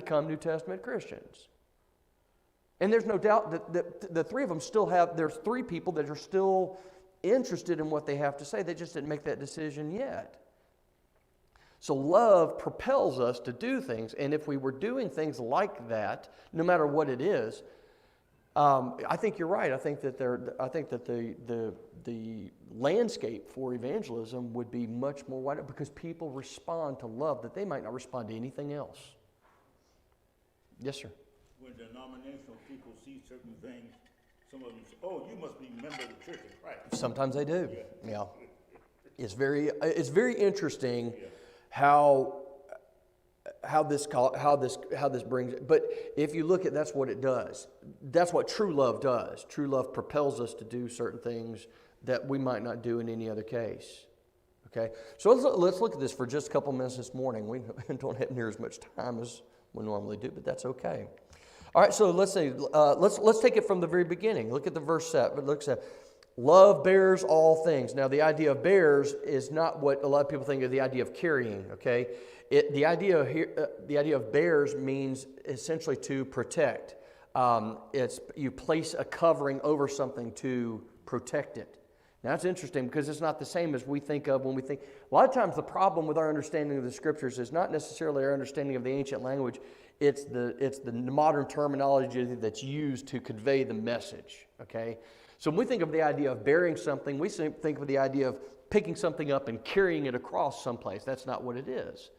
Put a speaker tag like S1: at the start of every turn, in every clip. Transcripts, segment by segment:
S1: become New Testament Christians. And there's no doubt that the three of them still have, there's three people that are still interested in what they have to say. They just didn't make that decision yet. So love propels us to do things, and if we were doing things like that, no matter what it is, I think you're right. I think that the landscape for evangelism would be much more wide because people respond to love that they might not respond to anything else. Yes, sir.
S2: When denominational people see certain things, some of them say, "Oh, you must be a member of the Church of Christ."
S1: Sometimes they do. Yeah. It's very interesting how this brings it. But if you look at, that's what it does. That's what true love does. True love propels us to do certain things that we might not do in any other case. Okay, so let's look at this for just a couple minutes this morning. We don't have near as much time as we normally do, but that's okay. All right, so let's take it from the very beginning. Look at the verse set. But looks at love bears all things. Now, the idea of bears is not what a lot of people think of the idea of carrying. Okay, the idea of bears means essentially to protect. It's you place a covering over something to protect it. Now, that's interesting because it's not the same as we think of when we think. A lot of times, the problem with our understanding of the Scriptures is not necessarily our understanding of the ancient language. It's the modern terminology that's used to convey the message. Okay, so when we think of the idea of bearing something, we think of the idea of picking something up and carrying it across someplace. That's not what it is.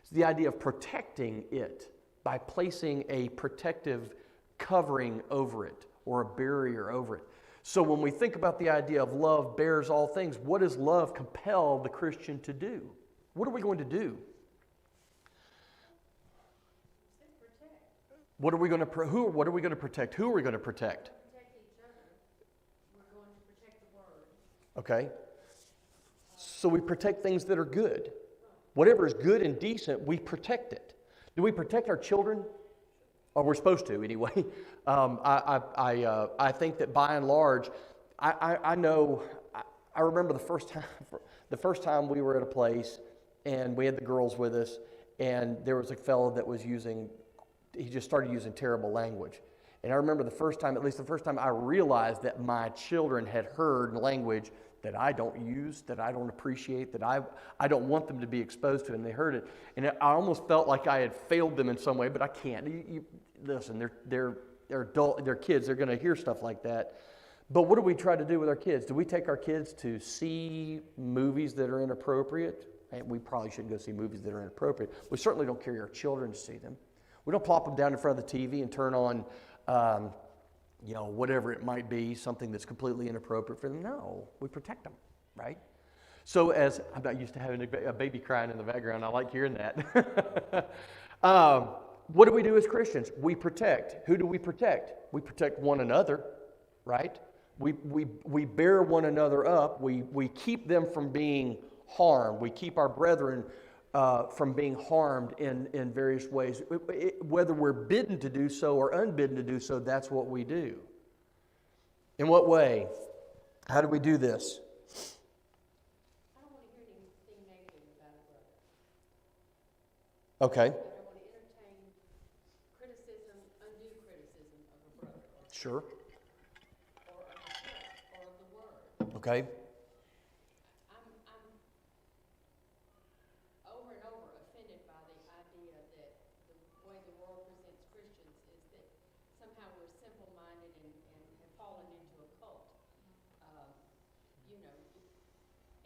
S1: It's the idea of protecting it by placing a protective covering over it or a barrier over it. So when we think about the idea of love bears all things, what does love compel the Christian to do? What are we going to do? What are we going to protect? Who are we going to protect? Protect
S3: each other. We're going to protect the Word.
S1: Okay. So we protect things that are good. Whatever is good and decent, we protect it. Do we protect our children? Or we're supposed to, anyway. I think that by and large, I remember the first time we were at a place, and we had the girls with us, and there was a fellow that was he just started using terrible language. And I remember the first time I realized that my children had heard language that I don't use, that I don't appreciate, that I don't want them to be exposed to, and they heard it. And I almost felt like I had failed them in some way, but I can't. Listen, they're adult, they're kids, they're going to hear stuff like that. But what do we try to do with our kids? Do we take our kids to see movies that are inappropriate? And we probably shouldn't go see movies that are inappropriate. We certainly don't carry our children to see them. We don't plop them down in front of the TV and turn on, whatever it might be, something that's completely inappropriate for them. No, we protect them, right? So I'm not used to having a baby crying in the background. I like hearing that. What do we do as Christians? We protect. Who do we protect? We protect one another, right? We bear one another up. We keep them from being harmed. We keep our brethren from being harmed in various ways. Whether we're bidden to do so or unbidden to do so, that's what we do. In what way? How do we do this?
S3: I don't want to hear anything negative about a brother.
S1: Okay.
S3: I don't want to entertain undue criticism of a brother.
S1: Sure.
S3: Or of the church, or of the Word.
S1: Okay.
S3: I'm over and over offended by the idea that the way the world presents Christians is that somehow we're simple-minded and have fallen into a cult.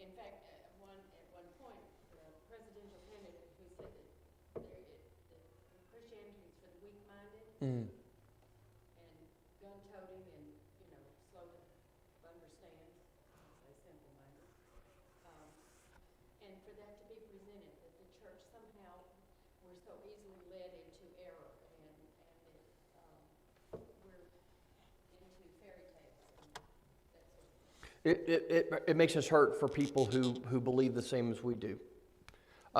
S3: In fact, at one point, the presidential candidate who said that Christianity is for the weak-minded and gun-toting and slow to understand, I say simple-minded. And for that to be presented, that the church somehow we're so easily led into error and we're into fairy tales and that sort of thing.
S1: It makes us hurt for people who believe the same as we do.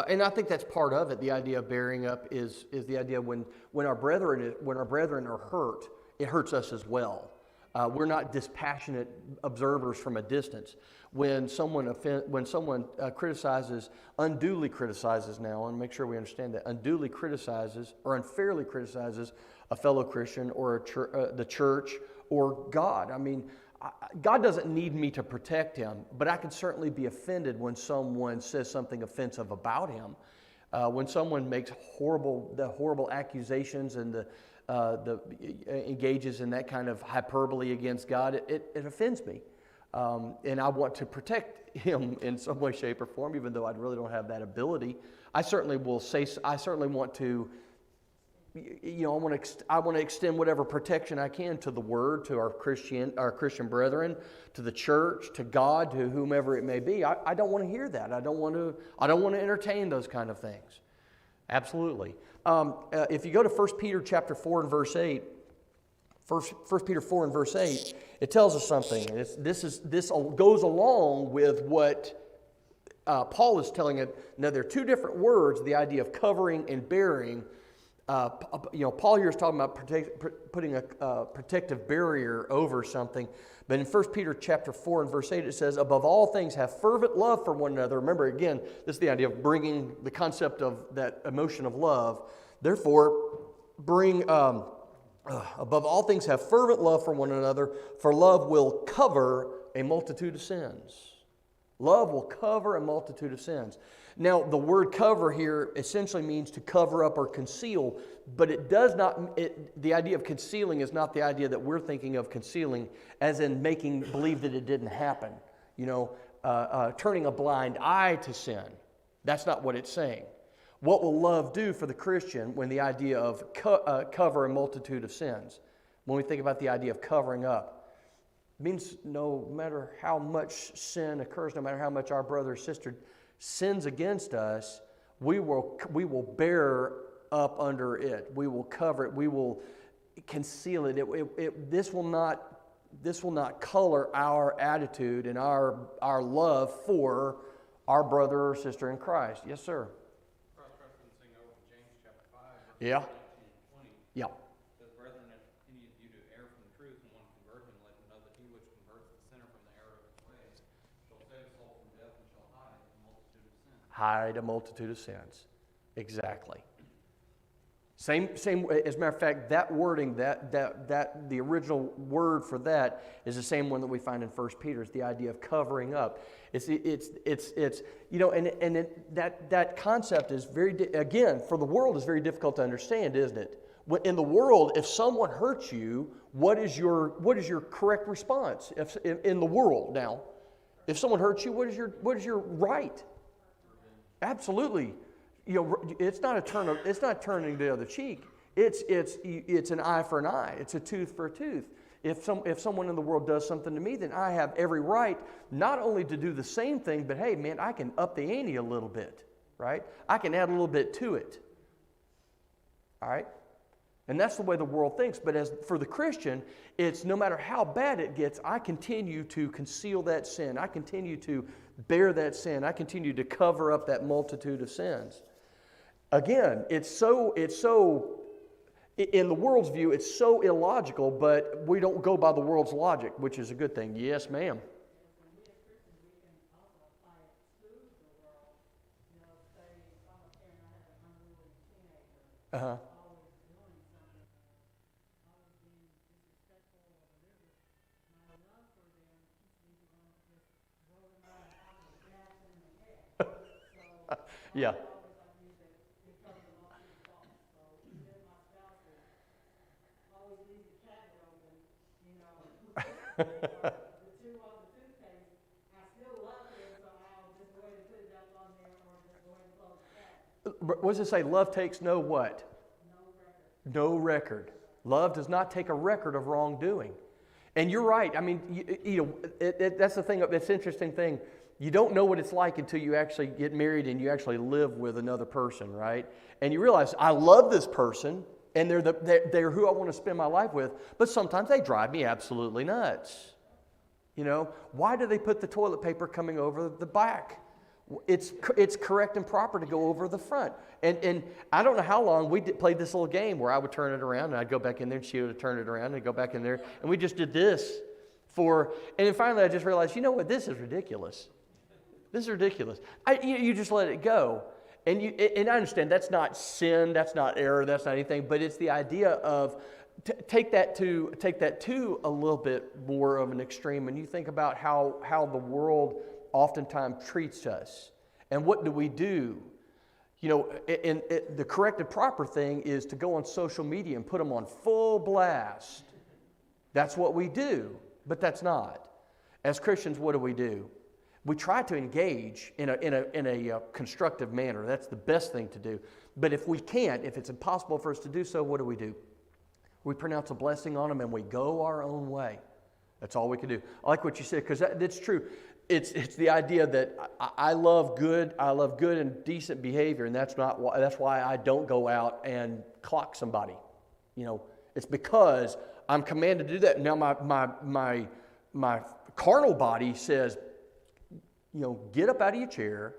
S1: And I think that's part of it. The idea of bearing up is the idea when our brethren are hurt, it hurts us as well. We're not dispassionate observers from a distance. When someone unduly criticizes now, and make sure we understand that, unduly criticizes or unfairly criticizes a fellow Christian or the church or God. I mean, God doesn't need me to protect him, but I can certainly be offended when someone says something offensive about him. When someone makes horrible accusations and engages in that kind of hyperbole against God, it offends me. And I want to protect him in some way, shape, or form, even though I really don't have that ability. I certainly want to, I want to extend whatever protection I can to the Word, to our Christian brethren, to the church, to God, to whomever it may be. I don't want to hear that. I don't want to entertain those kind of things. Absolutely. If you go to 1 Peter chapter 4 and verse 8, 1 Peter 4 and verse 8, it tells us something. This goes along with what Paul is telling it. Now, there are two different words, the idea of covering and bearing. Paul here is talking about putting a protective barrier over something. But in 1 Peter chapter 4 and verse 8, it says, above all things, have fervent love for one another. Remember, again, this is the idea of bringing the concept of that emotion of love. Therefore, above all things, have fervent love for one another, for love will cover a multitude of sins. Love will cover a multitude of sins. Now, the word cover here essentially means to cover up or conceal, but it does not, the idea of concealing is not the idea that we're thinking of concealing as in making believe that it didn't happen. Turning a blind eye to sin. That's not what it's saying. What will love do for the Christian when the idea of cover a multitude of sins? When we think about the idea of covering up, it means no matter how much sin occurs, no matter how much our brother or sister sins against us, we will bear up under it. We will cover it. We will conceal it. This will not color our attitude and our love for our brother or sister in Christ. Yes, sir.
S4: Cross-referencing over to James chapter 5, verses
S1: Yeah.
S4: 19 and 20.
S1: Yeah.
S4: Says, brethren, if any of you do err from the truth and want to convert him, let him know that he which converts the sinner from the error of his ways shall save his soul from death and shall hide a multitude of sins.
S1: Hide a multitude of sins. Exactly. Same. As a matter of fact, that wording, that the original word for that is the same one that we find in 1 Peter. It's the idea of covering up. That concept is again, for the world, is very difficult to understand, isn't it? In the world, if someone hurts you, what is your correct response? In the world now, if someone hurts you, what is your right? Absolutely. It's not turning the other cheek. It's an eye for an eye. It's a tooth for a tooth. If someone in the world does something to me, then I have every right not only to do the same thing, but hey, man, I can up the ante a little bit, right? I can add a little bit to it. All right? And that's the way the world thinks. But as for the Christian, it's no matter how bad it gets, I continue to conceal that sin. I continue to bear that sin. I continue to cover up that multitude of sins. Again, it's so in the world's view, it's so illogical, but we don't go by the world's logic, which is a good thing. Yes, ma'am. Uh-huh. Yeah. What does it say? Love takes no what? No record. Love does not take a record of wrongdoing. And you're right. I mean, that's the thing. That's the interesting thing. You don't know what it's like until you actually get married and you actually live with another person, right? And you realize, I love this person, and they're who I want to spend my life with, but sometimes they drive me absolutely nuts. Why do they put the toilet paper coming over the back? It's correct and proper to go over the front. And I don't know how long we played this little game where I would turn it around and I'd go back in there and she would turn it around and I'd go back in there. And we just did this and then finally I just realized, you know what, this is ridiculous. This is ridiculous. You just let it go. And I understand that's not sin, that's not error, that's not anything, but it's the idea of take that to a little bit more of an extreme. And you think about how the world oftentimes treats us. And what do we do? You know, the correct and proper thing is to go on social media and put them on full blast. That's what we do, but that's not. As Christians, what do? We try to engage in a constructive manner. That's the best thing to do. But if we can't, if it's impossible for us to do so, what do? We pronounce a blessing on them and we go our own way. That's all we can do. I like what you said, because that's true. It's the idea that I love good and decent behavior, and that's why I don't go out and clock somebody. You know, it's because I'm commanded to do that. Now my carnal body says, you know, get up out of your chair,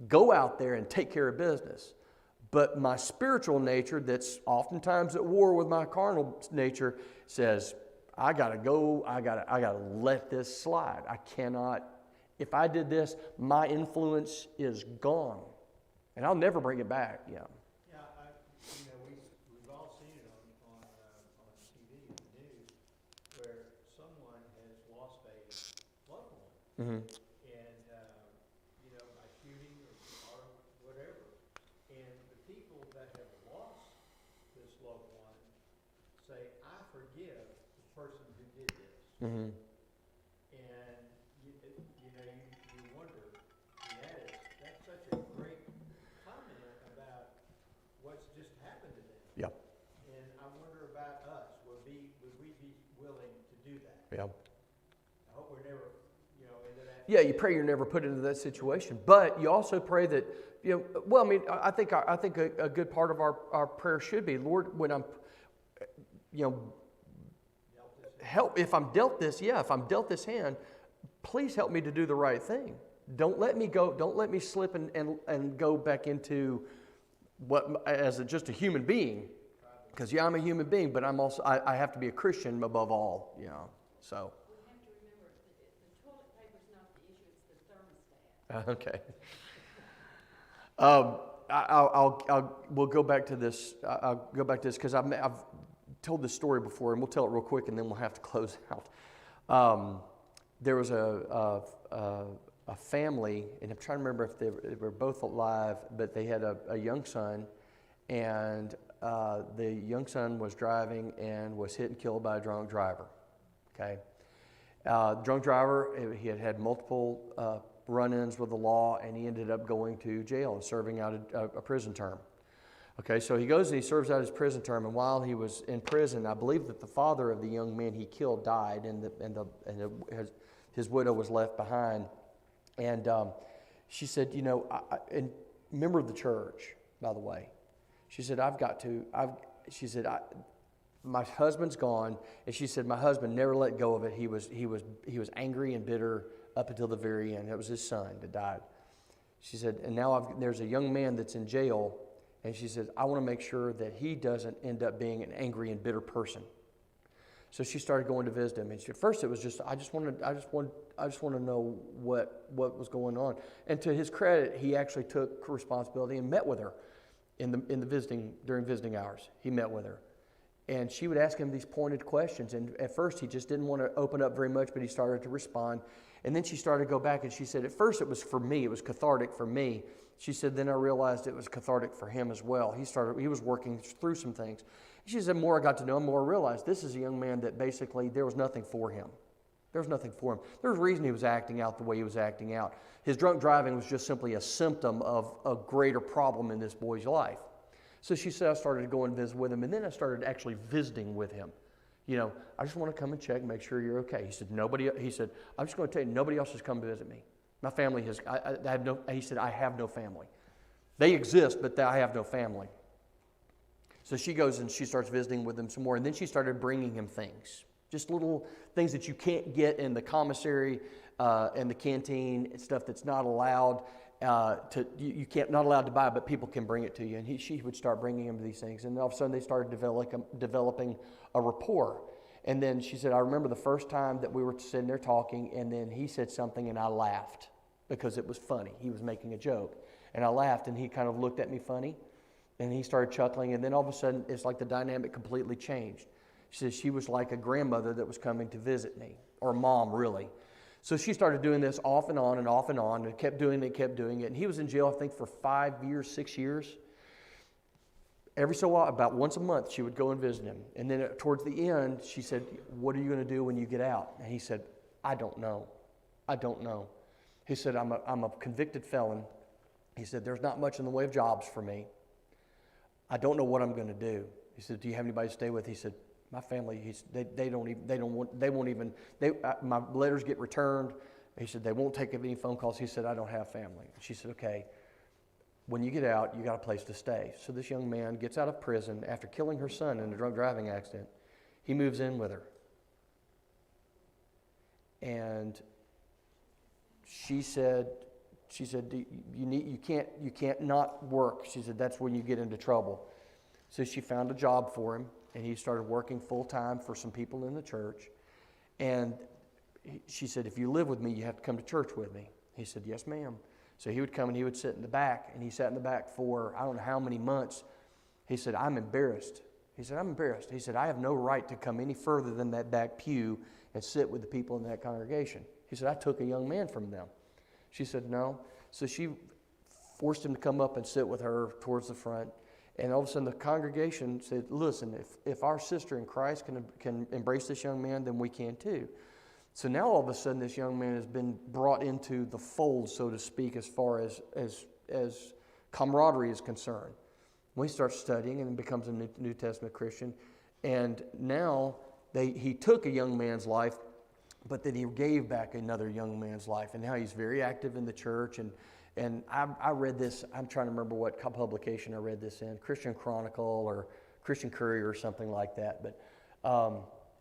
S1: go out there and take care of business. But my spiritual nature, that's oftentimes at war with my carnal nature, says, I gotta let this slide. I cannot. If I did this, my influence is gone, and I'll never bring it back. Yeah.
S5: Yeah, we've all seen it on TV and the news where someone has lost a loved one,
S1: Mm-hmm.
S5: and by shooting or whatever, and the people that have lost this loved one say, "I forgive the person who did this,"
S1: Mm-hmm.
S5: and you wonder, that's such a great comment about what's just happened to them.
S1: Yeah.
S5: And I wonder about us. Would we be willing to do that?
S1: Yeah.
S5: I hope we're never, into that.
S1: Yeah, you pray you're never put into that situation, but you also pray that, well, I mean, I think a good part of our prayer should be, Lord, when I'm, help, if I'm dealt this hand, please help me to do the right thing. Don't let me slip and go back into just a human being. Because I'm a human being, but I have to be a Christian above all, so.
S3: We have to remember the toilet paper's not the issue, it's the thermostat.
S1: Okay. We'll go back to this. I'll go back to this because I've told this story before, and we'll tell it real quick, and then we'll have to close out. There was a family, and I'm trying to remember if they were both alive, but they had a young son, and the young son was driving and was hit and killed by a drunk driver. Okay, drunk driver. He had multiple run-ins with the law, and he ended up going to jail and serving out a prison term. Okay, so he goes and he serves out his prison term, and while he was in prison, I believe that the father of the young man he killed died, and his widow was left behind. And she said, and member of the church, by the way. She said, my husband's gone, and she said, my husband never let go of it. He was angry and bitter up until the very end. It was his son that died. She said, and now there's a young man that's in jail, and she said, I want to make sure that he doesn't end up being an angry and bitter person. So she started going to visit him, and at first it was just, I just want to know what was going on. And to his credit, he actually took responsibility and met with her during visiting hours. He met with her, and she would ask him these pointed questions. And at first, he just didn't want to open up very much, but he started to respond. And then she started to go back, and she said, at first it was for me, it was cathartic for me. She said, then I realized it was cathartic for him as well. He was working through some things. She said, the more I got to know him, the more I realized this is a young man that basically there was nothing for him. There was nothing for him. There was a reason he was acting out the way he was acting out. His drunk driving was just simply a symptom of a greater problem in this boy's life. So she said, I started to go and visit with him, and then I started actually visiting with him. I just want to come and check, make sure you're okay. He said, I'm just going to tell you, nobody else has come to visit me. My family has, he said, I have no family. They exist, but I have no family. So she goes and she starts visiting with him some more, and then she started bringing him things. Just little things that you can't get in the commissary and the canteen, stuff that's not allowed. You can't, not allowed to buy, but people can bring it to you. And she would start bringing him these things, and all of a sudden they started developing a rapport. And then she said, I remember the first time that we were sitting there talking, and then he said something, and I laughed because it was funny. He was making a joke, and I laughed, and he kind of looked at me funny, and he started chuckling, and then all of a sudden it's like the dynamic completely changed. She says she was like a grandmother that was coming to visit me, or mom, really. So she started doing this off and on and off and on, and kept doing it. And he was in jail, I think, for 5 years, 6 years. Every so often, about once a month, she would go and visit him. And then towards the end, she said, what are you going to do when you get out? And he said, I don't know. I don't know. He said, I'm a convicted felon. He said, there's not much in the way of jobs for me. I don't know what I'm going to do. He said, do you have anybody to stay with? He said, my family, my letters get returned. He said, they won't take any phone calls. He said, I don't have family. She said, okay, when you get out, you got a place to stay. So this young man gets out of prison after killing her son in a drunk driving accident. He moves in with her. And she said, you can't not work. She said, that's when you get into trouble. So she found a job for him, and he started working full-time for some people in the church. And she said, if you live with me, you have to come to church with me. He said, yes, ma'am. So he would come and he would sit in the back, and he sat in the back for I don't know how many months. He said, I'm embarrassed. He said, I'm embarrassed. He said, I have no right to come any further than that back pew and sit with the people in that congregation. He said, I took a young man from them. She said, no. So she forced him to come up and sit with her towards the front. And all of a sudden the congregation said, listen, if our sister in Christ can embrace this young man, then we can too. So now all of a sudden this young man has been brought into the fold, so to speak, as far as camaraderie is concerned. When he starts studying and becomes a New Testament Christian, and now he took a young man's life, but then he gave back another young man's life, and now he's very active in the church. And I read this, I'm trying to remember what publication I read this in, Christian Chronicle or Christian Courier or something like that. But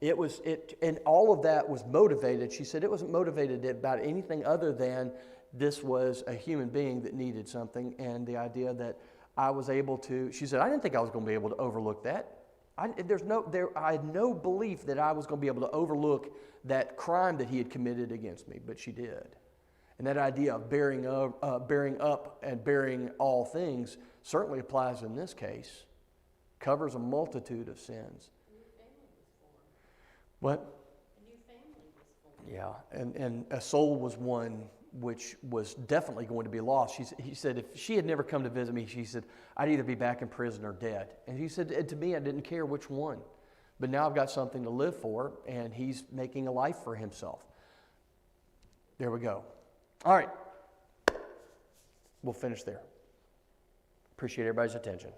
S1: and all of that was motivated. She said it wasn't motivated about anything other than this was a human being that needed something, and the idea that I was able to, she said, I didn't think I was going to be able to overlook that. I had no belief that I was going to be able to overlook that crime that he had committed against me, but she did. And that idea of bearing up and bearing all things certainly applies in this case. Covers a multitude of sins.
S3: A new family was formed.
S1: What?
S3: A new family was formed.
S1: Yeah, and a soul was one which was definitely going to be lost. He said if she had never come to visit me, she said, I'd either be back in prison or dead. And he said, and to me, I didn't care which one. But now I've got something to live for, and he's making a life for himself. There we go. All right. We'll finish there. Appreciate everybody's attention.